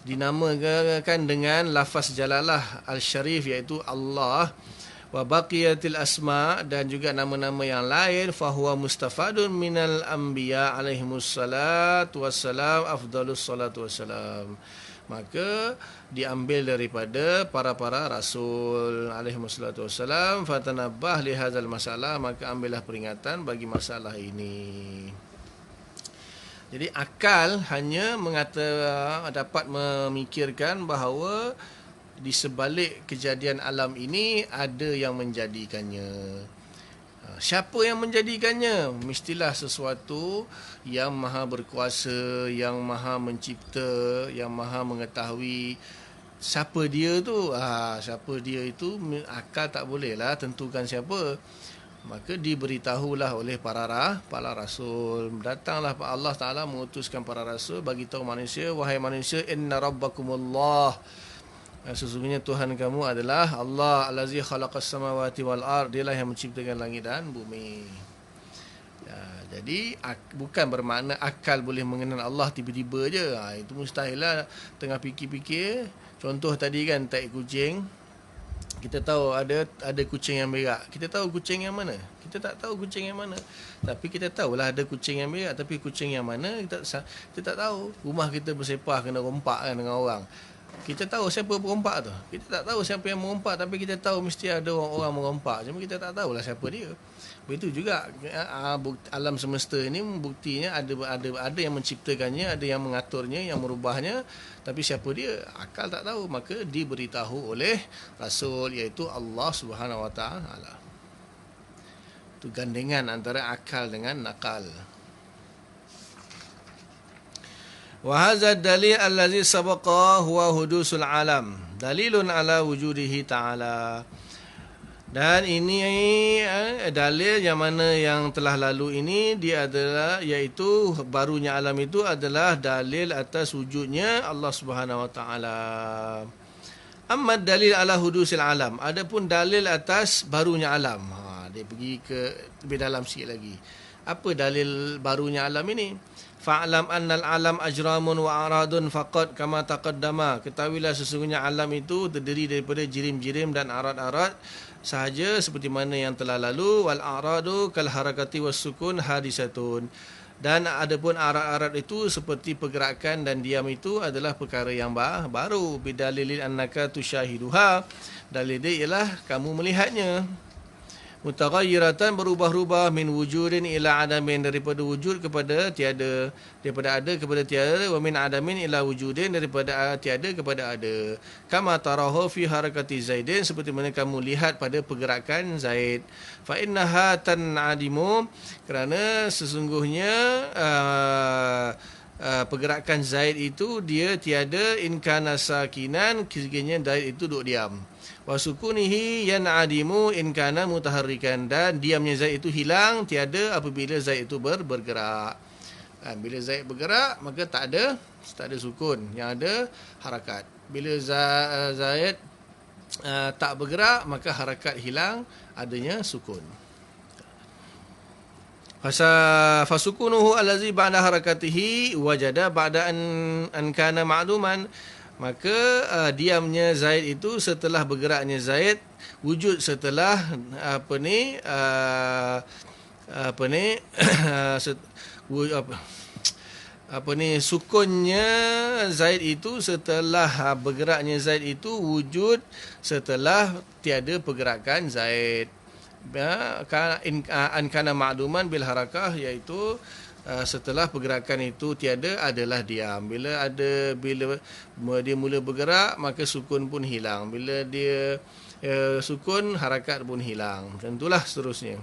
dinamakan dengan lafaz jalalah al-syarif, iaitu Allah. wa baqiyatil asma, dan juga nama-nama yang lain, fahuwa mustafadun minal anbiya alaihimus salatu wassalam, afdalus salatu wassalam, maka diambil daripada para rasul alaihimus salatu wassalam. Fatanabbah li hadzal masalah, maka ambillah peringatan bagi masalah ini. Jadi akal hanya dapat memikirkan bahawa di sebalik kejadian alam ini ada yang menjadikannya. Siapa yang menjadikannya? Mestilah sesuatu yang maha berkuasa, yang maha mencipta, yang maha mengetahui. Siapa dia tu? Siapa dia itu akal tak bolehlah tentukan siapa. Maka diberitahulah oleh para rasul. Datanglah Allah Ta'ala mengutuskan para rasul bagi tahu manusia, wahai manusia, inna rabbakumullah, sesungguhnya Tuhan kamu adalah Allah, allazi khalaqas samawati wal ard, dialah yang menciptakan langit dan bumi. Jadi bukan bermakna akal boleh mengenal Allah tiba-tiba je. Itu mustahil lah. Tengah fikir-fikir, contoh tadi kan tai kucing, kita tahu ada kucing yang berak. Kita tahu kucing yang mana? Kita tak tahu kucing yang mana. Tapi kita tahulah ada kucing yang berak, tapi kucing yang mana kita tak tahu. Rumah kita bersepah kena rompak kan dengan orang. Kita tahu siapa perompak tu. Kita tak tahu siapa yang merompak, tapi kita tahu mesti ada orang merompak. Cuma kita tak tahulah siapa dia. Begitu juga alam semesta ini buktinya ada yang menciptakannya, ada yang mengaturnya, yang merubahnya, tapi siapa dia? Akal tak tahu. Maka diberitahu oleh Rasul, iaitu Allah Subhanahu Wa Taala. Itu gandengan antara akal dengan nakal. Wa hadza dalil allazi sabaqa huwa hudusul alam, dalilun ala wujudihi ta'ala. Dan ini dalil yang mana yang telah lalu ini, dia adalah, iaitu barunya alam itu adalah dalil atas wujudnya Allah Subhanahu Wa Taala. Amma dalil ala hudusil alam, adapun dalil atas barunya alam, dia pergi ke lebih dalam sikit lagi. Apa dalil barunya alam ini? Fa'lam annal alam ajramun wa aradun faqad kama taqaddama. Ketahuilah sesungguhnya alam itu terdiri daripada jirim-jirim dan arad-arad sahaja, seperti mana yang telah lalu. Wal aradu kal harakati was sukun hadisatun. Dan adapun arad-arad itu seperti pergerakan dan diam itu adalah perkara yang baru. Bidalilin annaka tusyahiduha, dalil dia ialah kamu melihatnya. Mutaghayyiratan, berubah-ubah, min wujudin ila adamin, daripada wujud kepada tiada, daripada ada kepada tiada, wa min adamin ila wujudin, daripada tiada kepada ada. Kama tarahu fi harakati Zaidin, seperti mana kamu lihat pada pergerakan Zaid. Fa innaha tanadimu, kerana sesungguhnya pergerakan Zaid itu dia tiada, in kana sakinan, kiranya Zaid itu duduk diam. Wa sukunihi yan'adimu in kana mutaharrikan, dan diamnya Zaid itu hilang, tiada apabila Zaid itu bergerak. Bila Zaid bergerak, maka tak ada sukun, yang ada harakat. Bila Zaid tak bergerak, maka harakat hilang, adanya sukun. Fasukunuhu allazi ba'da harakatihi wajada ba'da an kana ma'luman, maka diamnya Zaid itu setelah bergeraknya Zaid, wujud setelah sukunnya Zaid itu setelah bergeraknya Zaid itu wujud setelah tiada pergerakan Zaid. An kana ma'luman bil harakah, iaitu setelah pergerakan itu tiada adalah diam. Bila dia mula bergerak, maka sukun pun hilang. Bila dia sukun, harakat pun hilang. Tentulah seterusnya.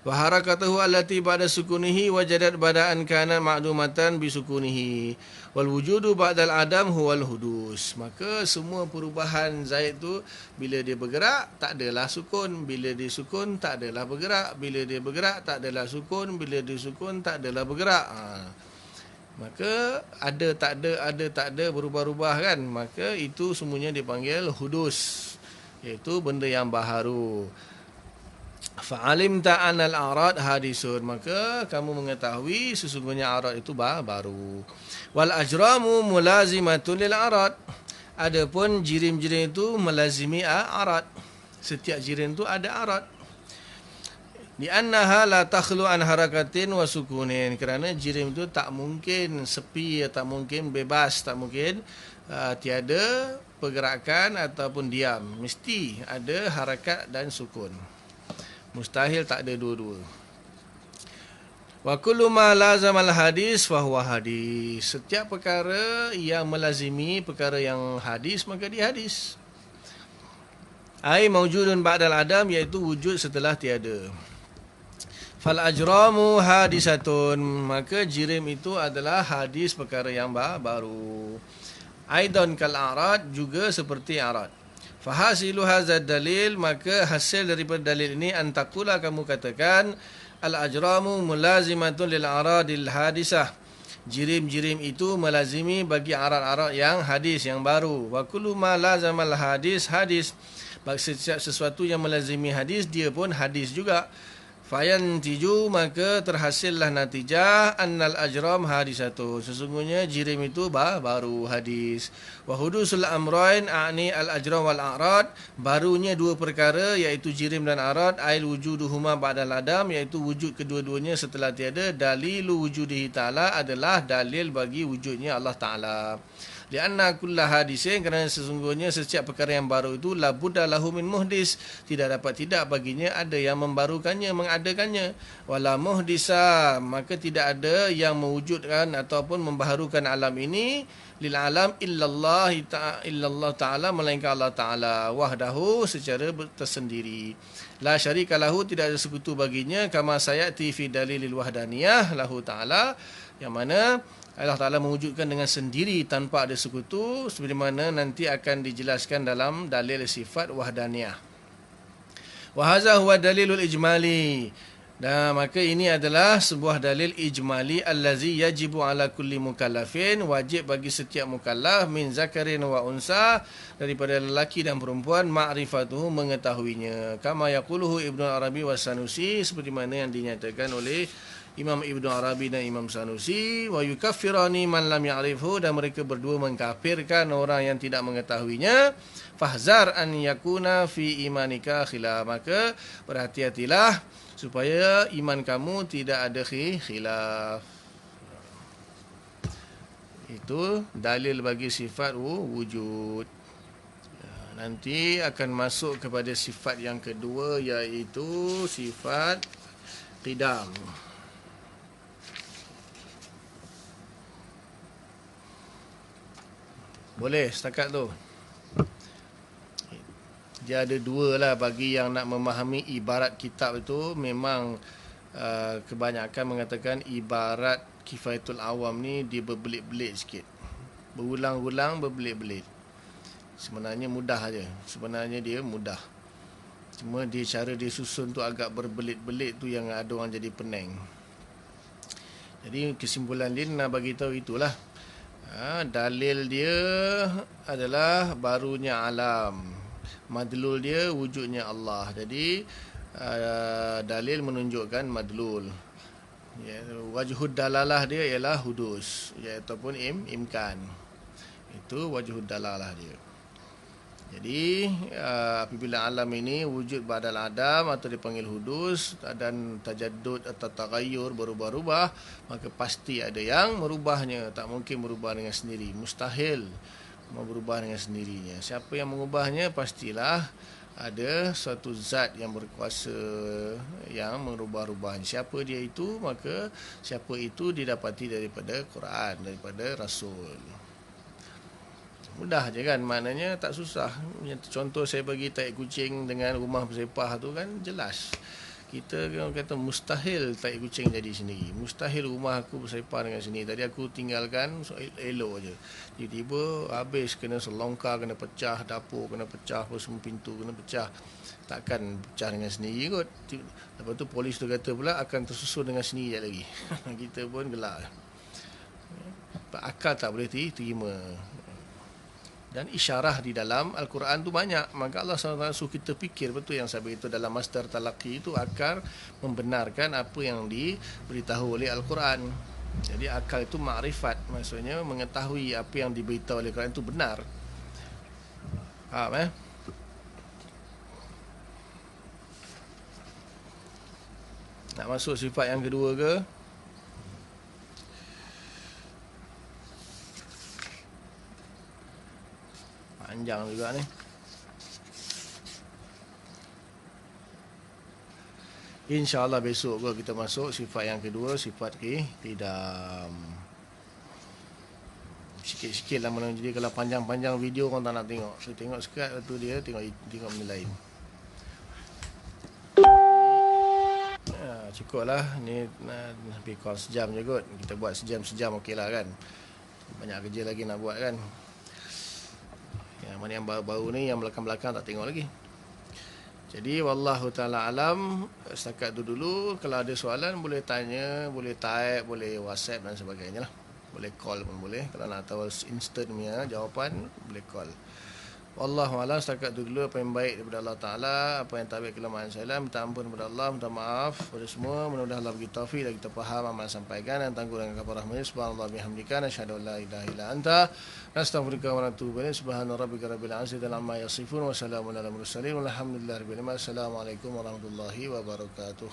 Wa harakatuhu allati ba'da sukunihi wajadat ba'da an kana ma'lumatan bi sukunihi wal wujudu ba'dal adam huwal hudus. Maka semua perubahan Zaid tu, bila dia bergerak tak adalah sukun, bila dia sukun tak adalah bergerak, bila dia bergerak tak adalah sukun, bila dia sukun tak adalah bergerak. Maka ada tak ada berubah-ubah kan, maka itu semuanya dipanggil hudus, iaitu benda yang baharu. Fa'alim ta'anal arad hadisun, maka kamu mengetahui sesungguhnya arad itu baru. Wal ajramu mulazimatun lil arad, adapun jirim-jirim itu melazimi arad. Setiap jirim tu ada arad. Li'annaha la takhlu an harakatin wa sukunin. Kerana jirim itu tak mungkin sepi, tak mungkin bebas, tak mungkin tiada pergerakan ataupun diam. Mesti ada harakat dan sukun. Mustahil tak ada dua-dua. Wa kullu ma lazamal hadis fa huwa hadis. Setiap perkara yang melazimi perkara yang hadis, maka dia hadis. Ai maujudun ba'dal adam, iaitu wujud setelah tiada. Fal ajramu hadisatun, maka jirim itu adalah hadis perkara yang baru. Aidan kal a'rad, juga seperti a'rad. Fahasilu hadzal dalil, maka hasil daripada dalil ini antakula, kamu katakan al ajramu mulazimatun lil a'radil hadisah. Jirim-jirim itu melazimi bagi a'rad-a'rad yang hadis, yang baru. Wa kullu ma lazamal hadis hadis. Setiap sesuatu yang melazimi hadis, dia pun hadis juga. Fayan tiju, maka terhasillah natijah annal ajram hadisatu. Sesungguhnya jirim itu baru hadis. Wa hudusul amrain a'ni al ajram wal a'rad. Barunya dua perkara, iaitu jirim dan a'rad, ail wujuduhuma ba'dal adam, iaitu wujud kedua-duanya setelah tiada. Dalilu wujudihi ta'ala, adalah dalil bagi wujudnya Allah Ta'ala. Lianna kulla hadisin, kerana sesungguhnya setiap perkara yang baru itu la budda lahu min muhdis, tidak dapat tidak baginya ada yang membarukannya, mengadakannya. Wala muhdisa, maka tidak ada yang mewujudkan ataupun membaharukan alam ini lil alam illallah ta'ala, melainkan Allah Ta'ala wahdahu, secara tersendiri. La syarika lahu, tidak ada sekutu baginya, kama sayati fi dalilil wahdaniyah lahu Ta'ala, yang mana Allah Ta'ala mewujudkan dengan sendiri tanpa ada sekutu, seperti mana nanti akan dijelaskan dalam dalil sifat wahdaniyah. Wa hadza huwa dalilul ijmali. Dan maka ini adalah sebuah dalil ijmali allazi yajibu ala kulli mukallafin, wajib bagi setiap mukallaf, min zakarin wa unsa, daripada lelaki dan perempuan, ma'rifatuhu, mengetahuinya. Kama yaquluhu Ibnu Arabi wa Sanusi, seperti mana yang dinyatakan oleh Imam Ibnu Arabi dan Imam Sanusi. Wa yukaffirani man lam ya'rifhu, dan mereka berdua mengkafirkan orang yang tidak mengetahuinya. Fahzar an yakuna fi imanika khilaf, maka berhati-hatilah supaya iman kamu tidak ada khilaf. Itu dalil bagi sifat wujud. Nanti akan masuk kepada sifat yang kedua, iaitu sifat qidam. Boleh setakat tu. Dia ada dua lah bagi yang nak memahami ibarat kitab itu. Memang kebanyakan mengatakan ibarat Kifayatul Awam ni dia berbelit-belit sikit, berulang-ulang, berbelit-belit. Sebenarnya mudah aja. Sebenarnya dia mudah. Cuma dia cara dia susun tu agak berbelit-belit tu yang ada orang jadi pening. Jadi kesimpulan dia nak bagi tahu itulah. Dalil dia adalah barunya alam, madlul dia wujudnya Allah. Jadi dalil menunjukkan madlul. Wajhud dalalah dia ialah hudus, ataupun imkan. Itu wajhud dalalah dia. Jadi apabila alam ini wujud badal adam atau dipanggil hudus, dan tajaddud atau taghayyur, berubah-ubah, maka pasti ada yang merubahnya. Tak mungkin berubah dengan sendiri, mustahil berubah dengan sendirinya. Siapa yang mengubahnya, pastilah ada suatu zat yang berkuasa yang merubah-ubahnya. Siapa dia itu? Maka siapa itu didapati daripada Quran, daripada Rasul. Mudah je kan, maknanya tak susah. Contoh saya bagi taik kucing dengan rumah bersepah tu kan jelas. Kita kata mustahil taik kucing jadi sendiri. Mustahil rumah aku bersepah dengan sini. Tadi aku tinggalkan elok je. Tiba-tiba habis kena selongkar, kena pecah, dapur kena pecah, semua pintu kena pecah. Takkan pecah dengan sendiri kot. Lepas tu polis tu kata pula akan tersusun dengan sendiri lagi. Kita pun gelak. Akal tak boleh terima. Dan isyarah di dalam Al-Quran tu banyak. Maka Allah SWT suruh kita fikir betul yang saya beritahu dalam Masdar Talaqi itu, akal membenarkan apa yang diberitahu oleh Al-Quran. Jadi akal itu makrifat, maksudnya mengetahui apa yang diberitahu oleh Al-Quran itu benar. Faham Nak masuk sifat yang kedua ke? Panjang juga ni. InsyaAllah besok ke kita masuk sifat yang kedua, sifat qidam. Sikit-sikit lah mana. Jadi kalau panjang-panjang video orang tak nak tengok. So tengok sekat, lepas tu dia tengok benda lain. Cukup lah. Ni lebih kurang sejam je kot. Kita buat sejam okey lah kan. Banyak kerja lagi nak buat kan. Yang mana yang baru-baru ni, yang belakang-belakang tak tengok lagi. Jadi wallahu ta'ala alam. Setakat tu dulu. Kalau ada soalan boleh tanya, boleh type, boleh WhatsApp dan sebagainya lah. Boleh call pun boleh. Kalau nak tahu instant punya jawapan, boleh call. Wallahu a'lam. Setakat tu dulu apa yang baik daripada Allah Ta'ala, apa yang tak baik kelemahan saya, minta ampun kepada Allah, minta maaf kepada semua. Mudah-mudahan Allah bagi taufik dan kita faham apa yang sampaikan dan tangguh dengan kabar rahmatnya. Subhanallah bihamdika nasyhadu an la ilaha illa anta nastaghfiruka wa natubu ilaik. Subhana rabbika rabbil izzati amma yasifun wa salamun alal mursalin walhamdulillahi rabbil alamin. Assalamualaikum warahmatullahi wabarakatuh.